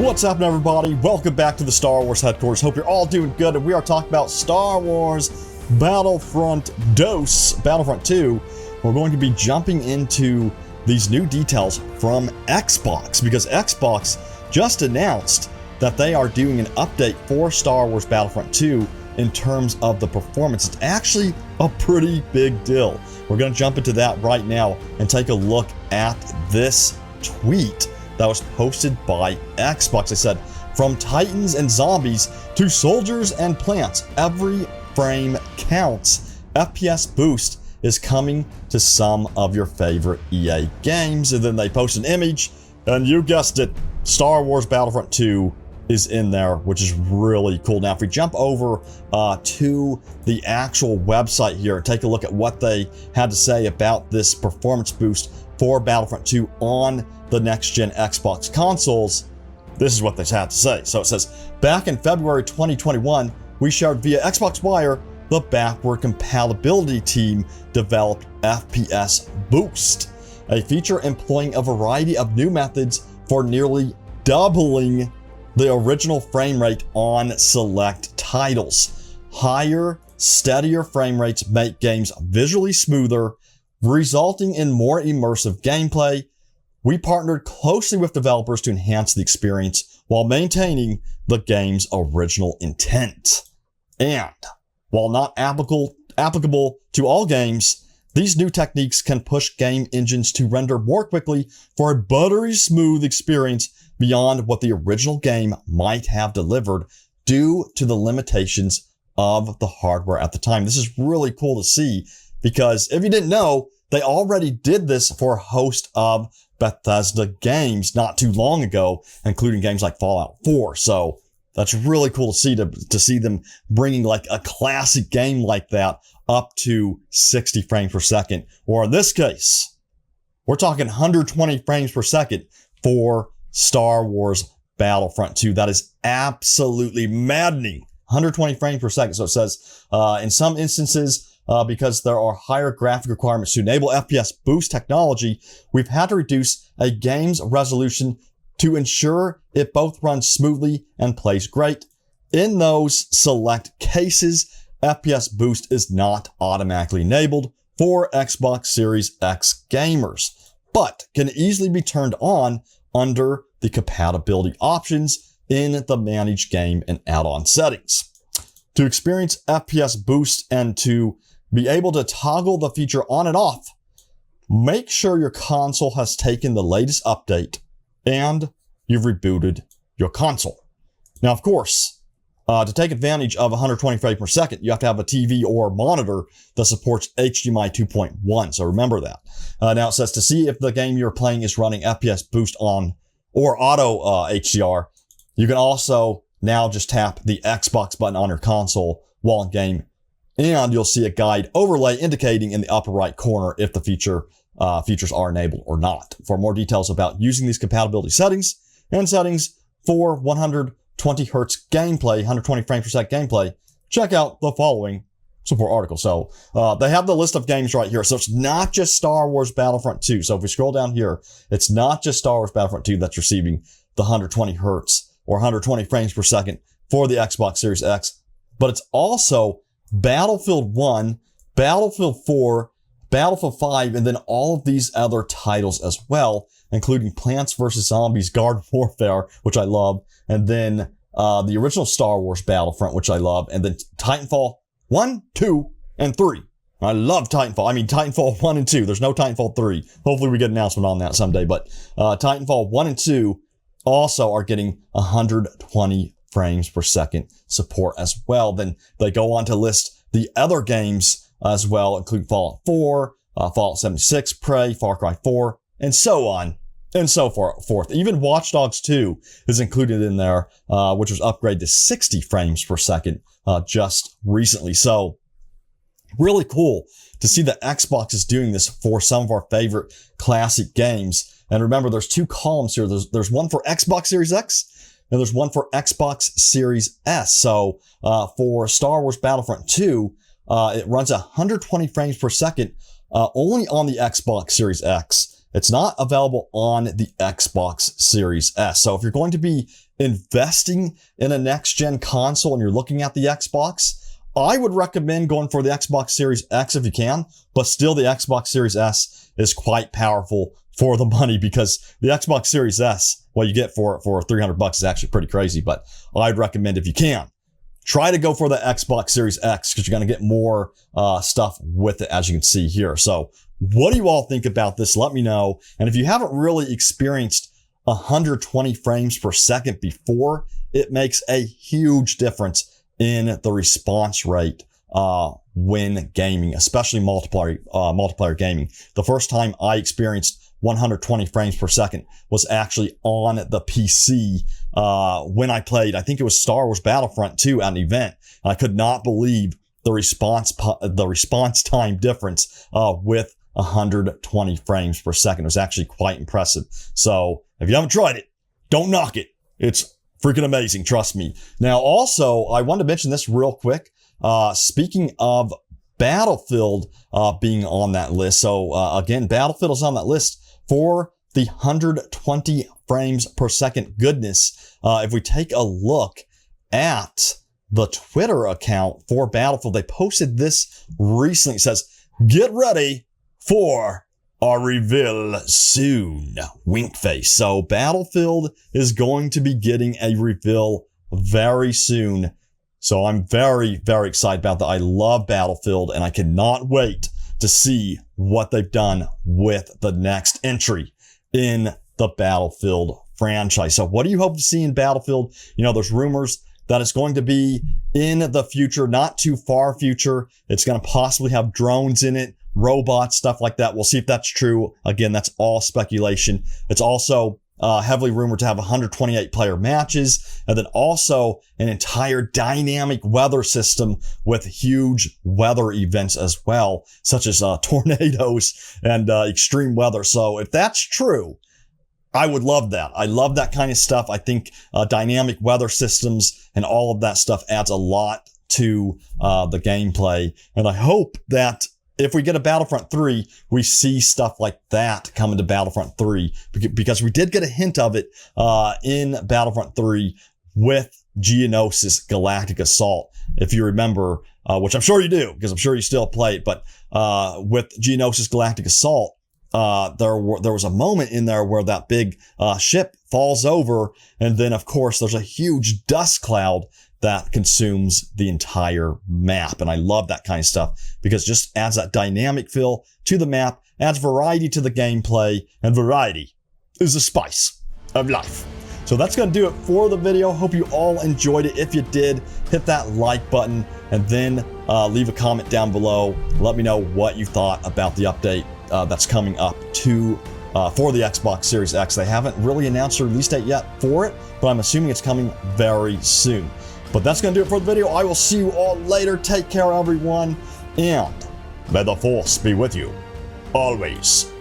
What's happening, everybody? Welcome back to the Star Wars headquarters. Hope you're all doing good, and we are talking about Star Wars Battlefront 2. We're going to be jumping into these new details from Xbox, because Xbox just announced that they are doing an update for Star Wars Battlefront 2 in terms of the performance. It's actually a pretty big deal. We're going to jump into that right now and take a look at this tweet that was posted by Xbox. They said, "From Titans and zombies to soldiers and plants, every frame counts. FPS boost is coming to some of your favorite EA games." And then they post an image, and you guessed it, Star Wars Battlefront 2 is in there, which is really cool. Now, if we jump over to the actual website here and take a look at what they had to say about this performance boost for Battlefront 2 on the next-gen Xbox consoles, this is what they had to say. So it says, "Back in February 2021, we shared via Xbox Wire the backward compatibility team developed FPS Boost, a feature employing a variety of new methods for nearly doubling the original frame rate on select titles. Higher, steadier frame rates make games visually smoother, resulting in more immersive gameplay. We partnered closely with developers to enhance the experience while maintaining the game's original intent. And while not applicable to all games, these new techniques can push game engines to render more quickly for a buttery smooth experience beyond what the original game might have delivered due to the limitations of the hardware at the time." This is really cool to see, because if you didn't know, they already did this for a host of Bethesda games not too long ago, including games like Fallout 4. So that's really cool to see them bringing like a classic game like that up to 60 frames per second. Or in this case, we're talking 120 frames per second for Star Wars Battlefront 2. That is absolutely maddening. 120 frames per second. So it says, in some instances, because there are higher graphic requirements to enable FPS boost technology, we've had to reduce a game's resolution to ensure it both runs smoothly and plays great. In those select cases, FPS boost is not automatically enabled for Xbox Series X gamers, but can easily be turned on under the compatibility options in the manage game and add-on settings. To experience FPS boost and to be able to toggle the feature on and off, make sure your console has taken the latest update and you've rebooted your console. Now, of course, to take advantage of 120 frames per second, you have to have a TV or monitor that supports HDMI 2.1. So remember that. Now it says, to see if the game you're playing is running FPS boost on or auto HDR, you can also now just tap the Xbox button on your console while in game, and you'll see a guide overlay indicating in the upper right corner if the features are enabled or not. For more details about using these compatibility settings and settings for 120 hertz gameplay, 120 frames per second gameplay, check out the following support article. So they have the list of games right here. So it's not just Star Wars Battlefront 2. So if we scroll down here, it's not just Star Wars Battlefront 2 that's receiving the 120 hertz or 120 frames per second for the Xbox Series X, but it's also Battlefield 1, Battlefield 4, Battlefield 5, and then all of these other titles as well, including Plants vs. Zombies Garden Warfare, which I love, and then the original Star Wars Battlefront, which I love, and then Titanfall 1, 2, and 3. I love Titanfall. I mean, Titanfall 1 and 2. There's no Titanfall 3. Hopefully we get an announcement on that someday, but Titanfall 1 and 2 also are getting 120 frames per second support as well. Then they go on to list the other games as well, including Fallout 4, Fallout 76, Prey, Far Cry 4, and so on and so forth. Even Watch Dogs 2 is included in there, which was upgraded to 60 frames per second just recently. So really cool to see that Xbox is doing this for some of our favorite classic games. And remember, there's two columns here. There's one for Xbox Series X, and there's one for Xbox Series S. So for Star Wars Battlefront 2, it runs 120 frames per second only on the Xbox Series X. it's not available on the Xbox Series S. So if you're going to be investing in a next-gen console and you're looking at the Xbox, I would recommend going for the Xbox Series X if you can, but still the Xbox Series S is quite powerful for the money, because the Xbox Series S, what you get for $300 is actually pretty crazy, but I'd recommend if you can, try to go for the Xbox Series X, because you're going to get more stuff with it, as you can see here. So what do you all think about this? Let me know. And if you haven't really experienced 120 frames per second before, it makes a huge difference in the response rate when gaming, especially multiplayer gaming. The first time I experienced 120 frames per second was actually on the PC when I played, I think it was Star Wars Battlefront 2 at an event. And I could not believe the response time difference with 120 frames per second. It was actually quite impressive. So if you haven't tried it, don't knock it. It's freaking amazing, trust me. Now, also, I wanted to mention this real quick. Speaking of Battlefield being on that list. So again, Battlefield is on that list for the 120 frames per second goodness. If we take a look at the Twitter account for Battlefield, they posted this recently. It says, "Get ready for a reveal soon." Wink face. So Battlefield is going to be getting a reveal very soon. So I'm very, very excited about that. I love Battlefield, and I cannot wait to see what they've done with the next entry in the Battlefield franchise. So what do you hope to see in Battlefield? You know, there's rumors that it's going to be in the future, not too far future. It's going to possibly have drones in it, robots, stuff like that. We'll see if that's true. Again, that's all speculation. It's also heavily rumored to have 128 player matches, and then also an entire dynamic weather system with huge weather events as well, such as tornadoes and extreme weather. So if that's true, I would love that. I love that kind of stuff. I think dynamic weather systems and all of that stuff adds a lot to the gameplay. And I hope that if we get a Battlefront 3, we see stuff like that coming to Battlefront 3, because we did get a hint of it in Battlefront 3 with Geonosis Galactic Assault. If you remember, which I'm sure you do, because I'm sure you still play it, but with Geonosis Galactic Assault, there was a moment in there where that big ship falls over, and then of course there's a huge dust cloud that consumes the entire map. And I love that kind of stuff, because it just adds that dynamic feel to the map, adds variety to the gameplay, and variety is the spice of life. So that's going to do it for the video. Hope you all enjoyed it. If you did, hit that like button, and then leave a comment down below. Let me know what you thought about the update that's coming up for the Xbox Series X. They haven't really announced a release date yet for it, but I'm assuming it's coming very soon. But that's going to do it for the video. I will see you all later. Take care, everyone, and may the Force be with you always.